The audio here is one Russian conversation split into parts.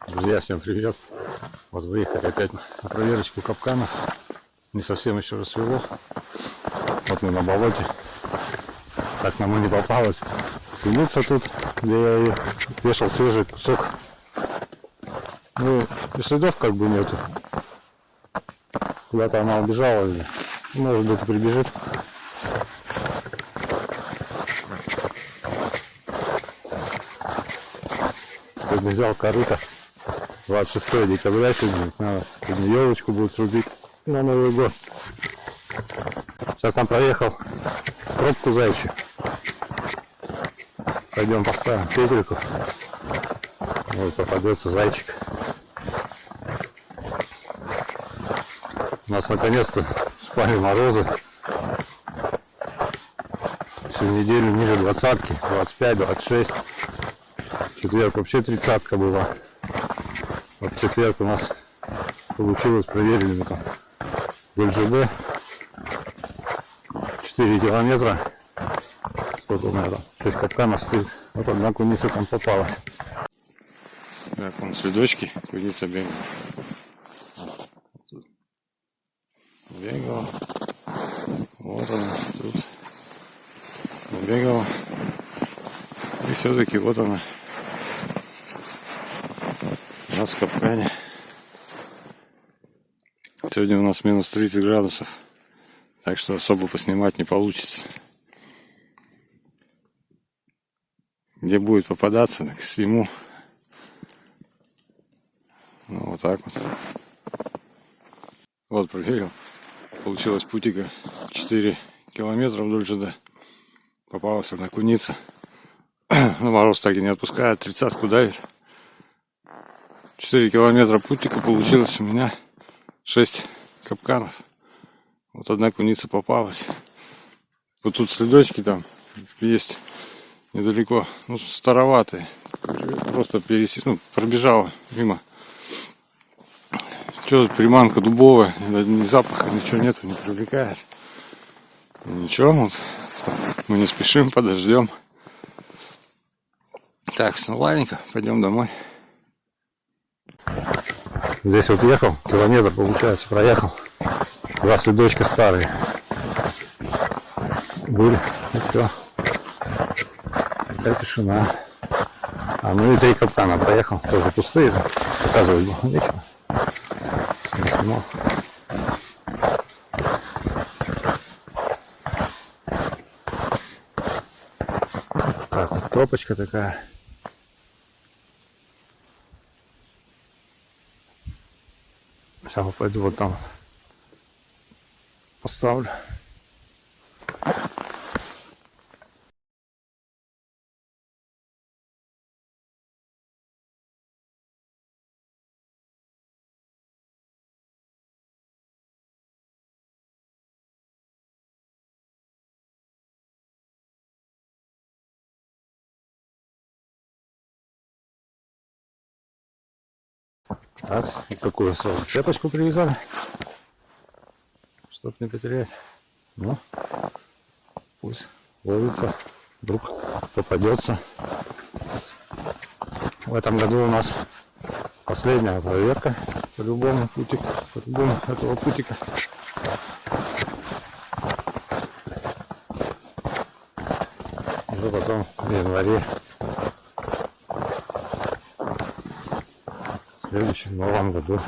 Друзья, всем привет! Вот выехали опять на проверочку капканов. Не совсем еще рассвело. Вот мы на болоте. Так нам и не попалось. Куница тут, где я ее вешал свежий кусок. Ну, и следов как бы нету. Куда-то она убежала или, может быть, прибежит. Сегодня взял корыто. 26 декабря сегодня. Надо сегодня елочку будет срубить на Новый год. Сейчас там проехал пробку зайчью. Пойдем поставим петельку. Вот попадется зайчик. У нас наконец-то спали морозы. Всю неделю ниже 20-ки, 25, 26. В четверг вообще 30-ка была. Вот в четверг у нас получилось, проверили мы там вдоль ЖБ 4 километра. Сколько у меня там? 6 капканов стоит. Вот одна куница там попалась. Так, вон следочки, куница бегала. Бегала. Вот она тут. Бегала. И все-таки вот она. У нас в капкане. Сегодня у нас минус 30 градусов. Так что особо поснимать не получится. Где будет попадаться, так сниму. Ну вот так вот. Вот проверил. Получилось путика 4 километра вдоль ЖД. Попалась одна куница. Но мороз так и не отпускает. 30-ку давит. 4 километра путика получилось у меня. 6 капканов. Вот одна куница попалась. Вот тут следочки там есть недалеко. Ну, староватые. Просто пробежала мимо. Что тут приманка дубовая. Ни запаха, ничего нету, не привлекает. Ничего, ну, мы не спешим, подождем. Так, ну ладненько, пойдем домой. Здесь вот ехал, километр, получается, проехал. Два следочка старые были, и все. Такая тишина. А ну и 3 капкана проехал, тоже пустые, показывать было нечего. Не снимал. Так, вот тропочка такая. Сейчас пойду вот там поставлю. Так, вот такую цепочку привязали, чтоб не потерять. Ну, пусть ловится, вдруг попадется. В этом году у нас последняя проверка по-любому этого путика. Уже потом в январе в следующем новом году.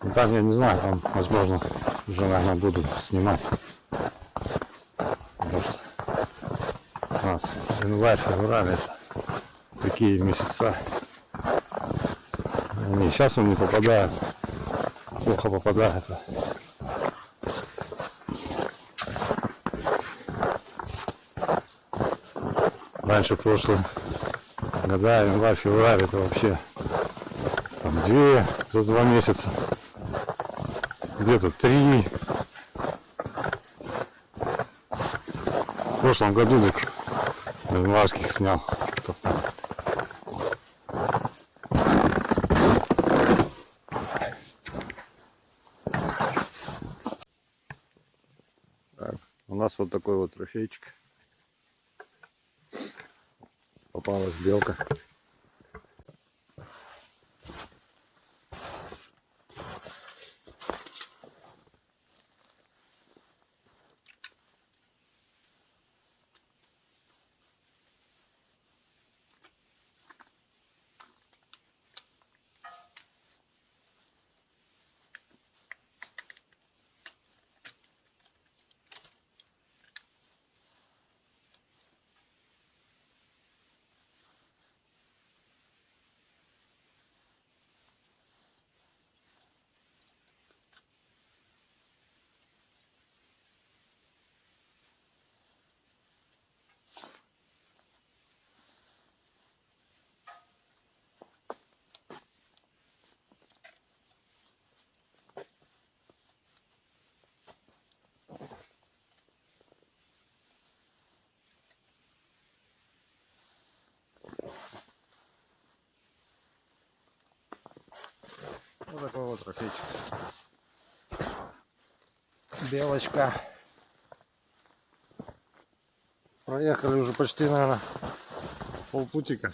Ну, там я не знаю, там возможно уже, наверное, буду снимать. Потому что у нас январь, февраль, это такие месяца. Они сейчас он не попадает, плохо попадает. Раньше в прошлом года, январь, февраль, это вообще там 2 за 2 месяца. Где-то 3. В прошлом году так январских снял. Так, у нас вот такой вот трофейчик. Попалась белка. вот трофейчик. Белочка. Проехали уже почти, наверное, полпутика.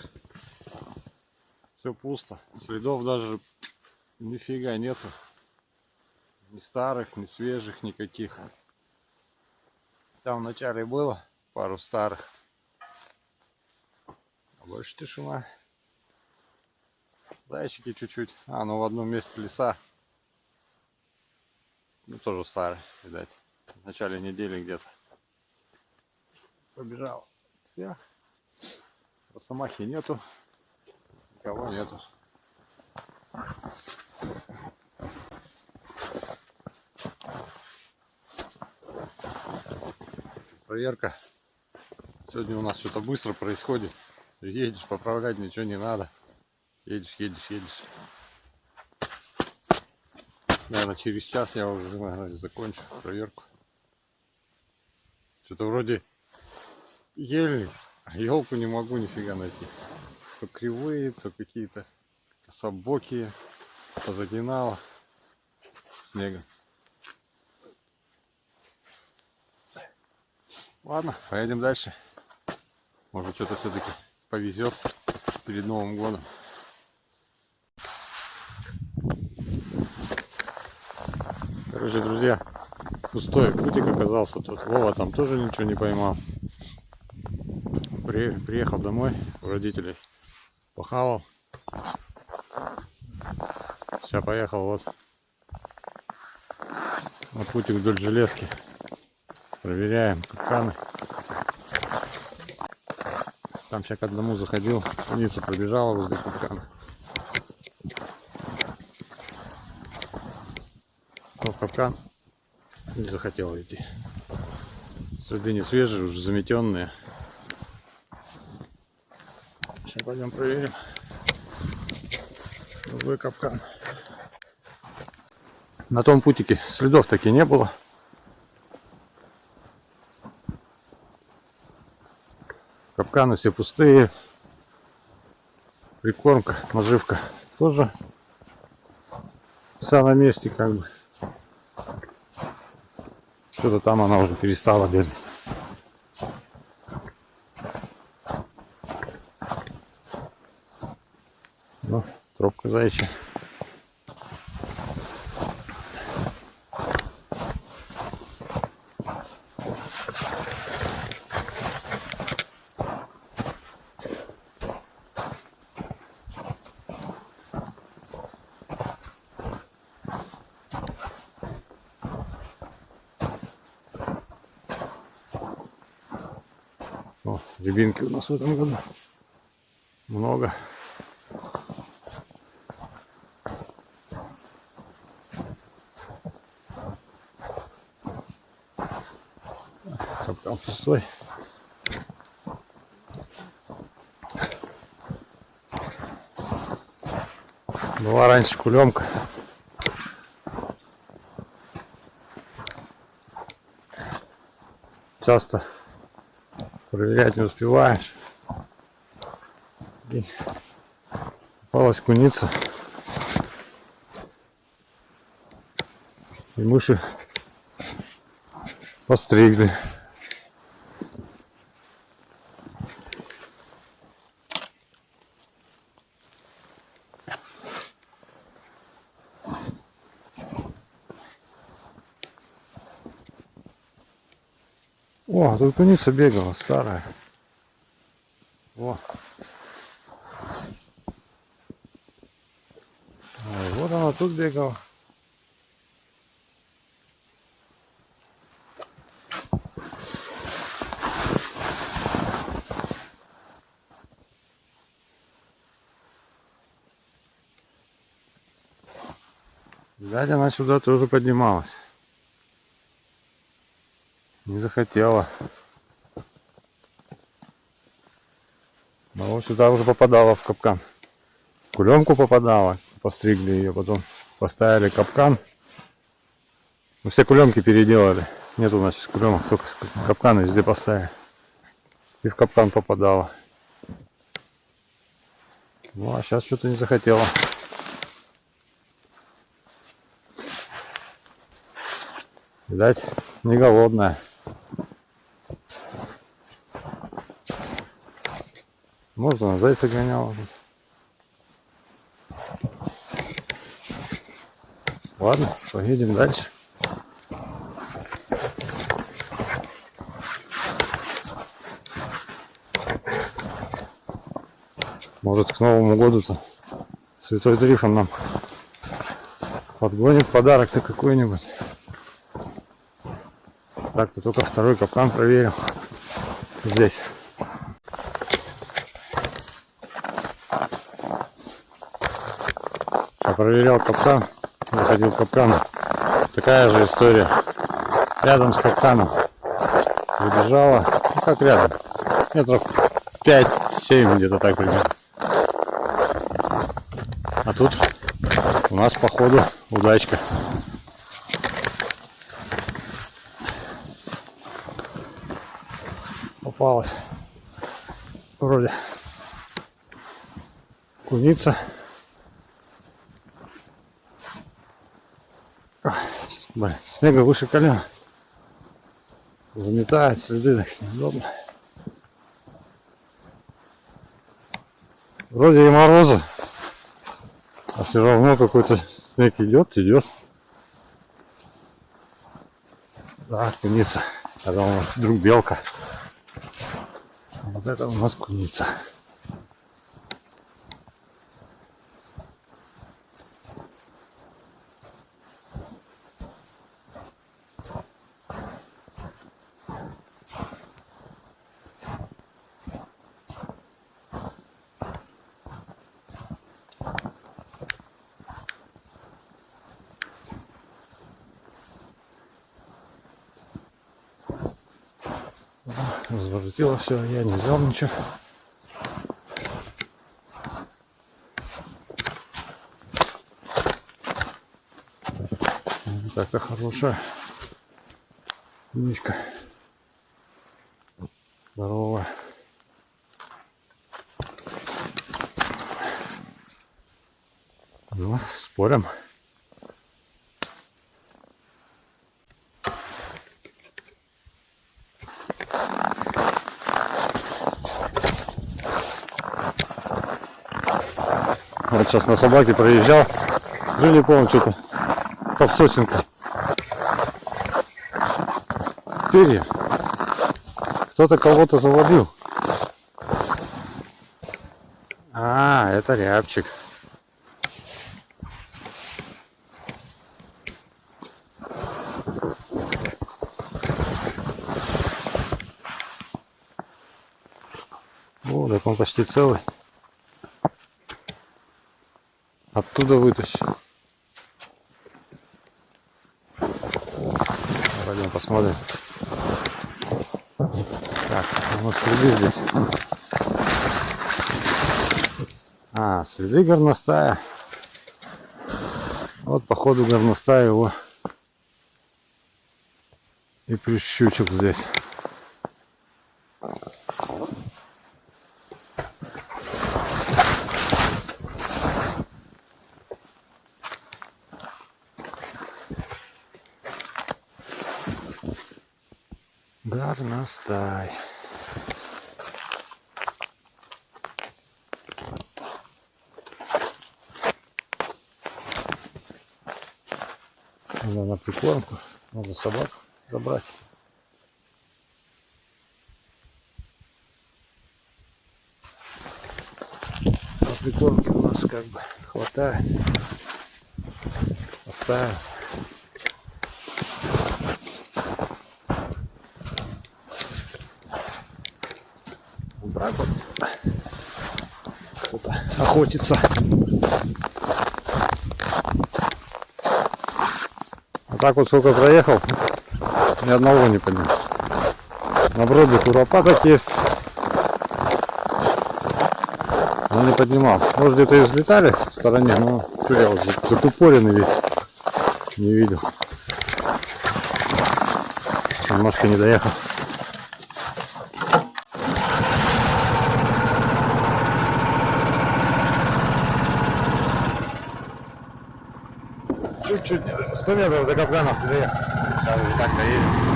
Все пусто. Следов даже нифига нету. Ни старых, ни свежих, никаких. Там вначале было пару старых. А больше тишина. Зайчики чуть-чуть. Ну в одном месте леса. Ну тоже старый, видать. В начале недели где-то. Побежал. Все. Росомахи нету. Никого нету. Проверка. Сегодня у нас что-то быстро происходит. Едешь, поправлять ничего не надо. Едешь. Наверное, через час я уже, наверное, закончу проверку. Что-то вроде ели, а елку не могу нифига найти. То кривые, то какие-то кособокие, позагинало снегом. Ладно, поедем дальше. Может, что-то все-таки повезет перед Новым годом. Короче, друзья, пустой путик оказался тут. Вова там тоже ничего не поймал. Приехал домой у родителей, похавал. Сейчас поехал вот на путик вдоль железки. Проверяем капканы. Там сейчас к одному заходил, птица пробежала возле капкана. Но в капкан не захотел идти. Следы не свежие, уже заметенные. Сейчас пойдем проверим. Другой капкан. На том путике следов таки не было. Капканы все пустые. Прикормка, наживка тоже вся на месте, как бы. Что-то там она уже перестала бегать. Ну, тропка заячья. О, рябинки у нас в этом году много. Капкан пустой. Была раньше кулемка. Часто проверять не успеваешь. И попалась куница. И мыши постригли. О, тут куница бегала, старая. О. Вот она тут бегала. Видать, она сюда тоже поднималась. Не захотела. Но вот сюда уже попадала в капкан. В кулемку попадала. Постригли ее, потом поставили капкан. Ну, все кулемки переделали. Нет у нас сейчас кулемок, только капканы везде поставили. И в капкан попадала. Ну а сейчас что-то не захотела. Видать, не голодная. Может, она зайца гоняла. Ладно, поедем дальше. Может, к Новому году-то Святой Трифон нам подгонит подарок-то какой-нибудь. Так-то только второй капкан проверил здесь. Я проверял капкан, заходил в капкан. Такая же история. Рядом с капканом выбежала, ну как рядом, метров 5-7 где-то так примерно. А тут у нас походу удачка. Попалась вроде куница. Блин, снега выше колена. Заметает следы, так неудобно. Вроде и морозы, а все равно какой-то снег идет. Да, куница. Когда у нас вдруг белка. Вот это у нас куница. Разворотило все, я не взял ничего. Так-то хорошая книжка. Здоровая. Ну, спорим. Вот сейчас на собаке проезжал. Ну не помню, что-то попсосинка. Перья. Кто-то кого-то заводил. А, это рябчик. О, так он почти целый. Оттуда вытащи. Пойдем посмотрим. Так, у нас следы здесь. А, следы горностая. Вот походу горностая его и прищучек здесь. Горностай. Надо на прикормку, надо собак забрать. На прикормке у нас как бы хватает. Оставим. Так вот кто-то охотится. А так вот сколько проехал, ни одного не поднял. На броде куропаток есть, но не поднимал. Может где-то и взлетали в стороне, но я вот затупоренный весь, не видел. Немножко не доехал. Чуть-чуть, 100 метров до капканов доехал. Сейчас уже так доедем.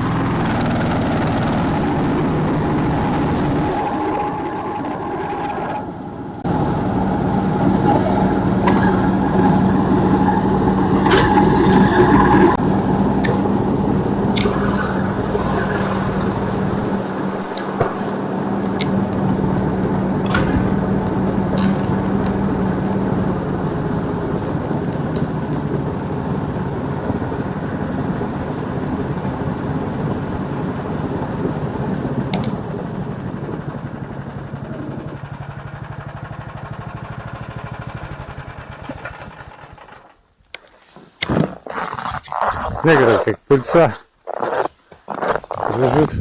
Снег как пыльца лежит.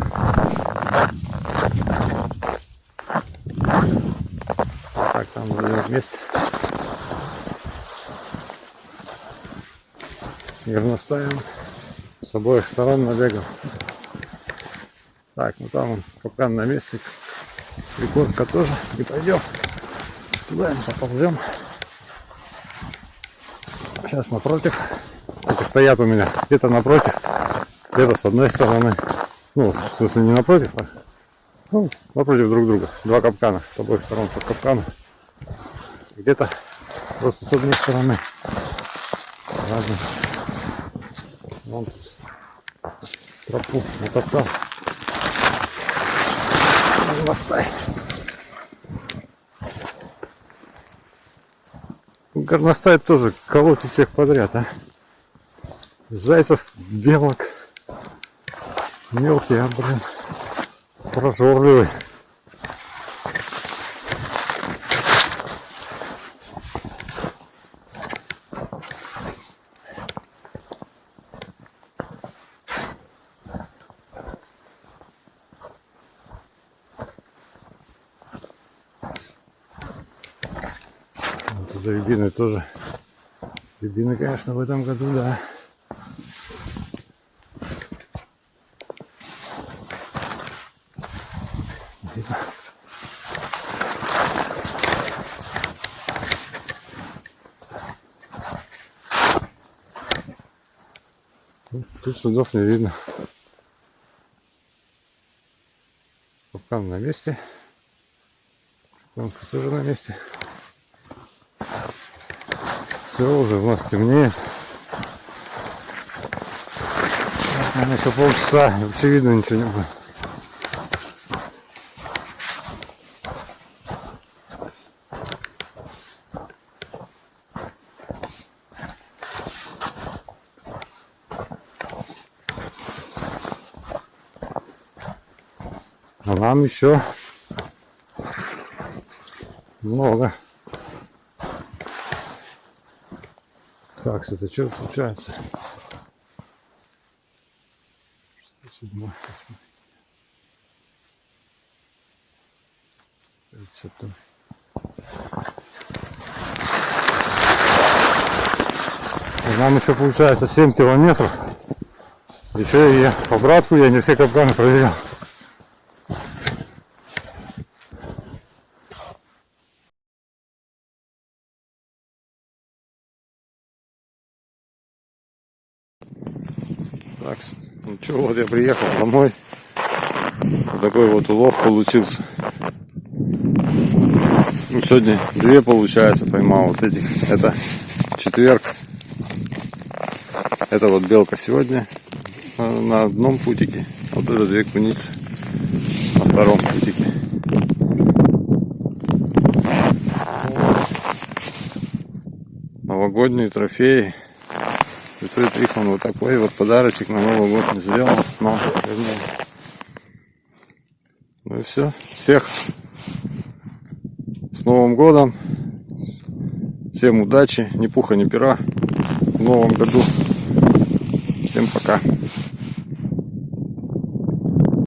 Так, там вместе. Горностаем с обоих сторон набегал. Так, ну там он капкан на месте. Прикормка тоже. И пойдем. Туда поползем. Сейчас напротив. Только стоят у меня где-то напротив, где-то с одной стороны. Ну, в смысле не напротив, а ну, напротив друг друга. Два капкана с обоих сторон по капкану. Где-то просто с одной стороны. Ладно. Вон тут тропу натоптал. Горностай. Горностай тоже колотит всех подряд, а. Зайцев, белок. Мелкий, а, блин, прожорливый. Вот это рябины тоже. Рябины, конечно, в этом году, да. Тут судов не видно. Капкан на месте. Капкан тоже на месте. Все, уже у нас темнеет. Наверное, еще полчаса, и вообще видно ничего не будет. А нам еще много. Так, это что получается? 7, 8. Нам еще получается 7 километров. Еще и обратку я не все капканы проверял. Так, ну что, вот я приехал домой. Вот такой вот улов получился. Ну, сегодня 2 получается поймал вот этих. Это четверг. Это вот белка сегодня на одном путике. Вот это 2 куницы на втором путике. Новогодние трофеи. Святой Трифон вот такой вот подарочек на Новый год не сделал. Но, ну и все. Всех с Новым годом. Всем удачи, ни пуха, ни пера в новом году. Всем пока.